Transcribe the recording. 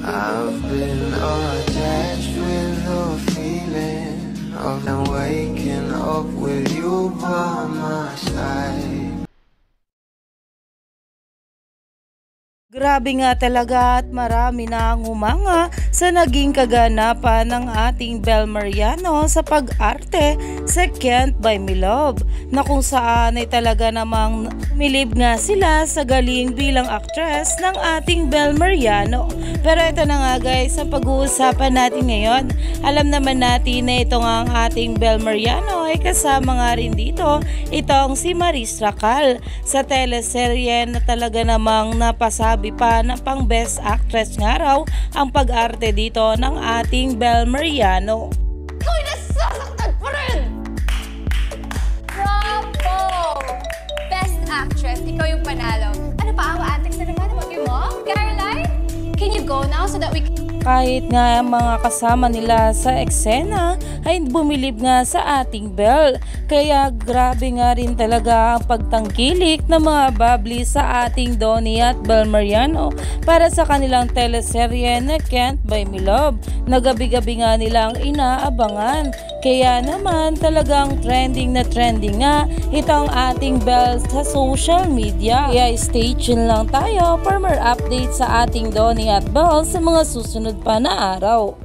I've been attached with the feeling of waking up with you by my side. Grabe nga talaga at marami na ang humanga sa naging kaganapan ng ating Bel Mariano sa pag-arte sa Can't Buy Me Love, na kung saan ay talaga namang umilib nga sila sa galing bilang actress ng ating Bel Mariano. Pero ito na nga guys, ang pag-uusapan natin ngayon, alam naman natin na ito nga ang ating Bel Mariano ay kasama nga rin dito itong si Maris Racal sa teleserye na talaga namang napasabi pa na pang best actress nga raw ang pag-arte dito ng ating Bel Mariano. Ako'y nasasaktan pa rin! Bravo! Best actress, ikaw yung panalo. Ano pa ang antics na naman ang mo? Caroline, can you go now so that we can... Kahit nga mga kasama nila sa eksena ay bumilib nga sa ating Bel. Kaya grabe nga rin talaga ang pagtangkilik ng mga bubbly sa ating Donnie at Bel Mariano para sa kanilang teleserye na Can't Buy Me Love na gabi-gabi nga nilang inaabangan. Kaya naman talagang trending nga itong ating Bel sa social media. Kaya stay tuned lang tayo for more updates sa ating Donnie at Bel sa mga susunod pa na araw.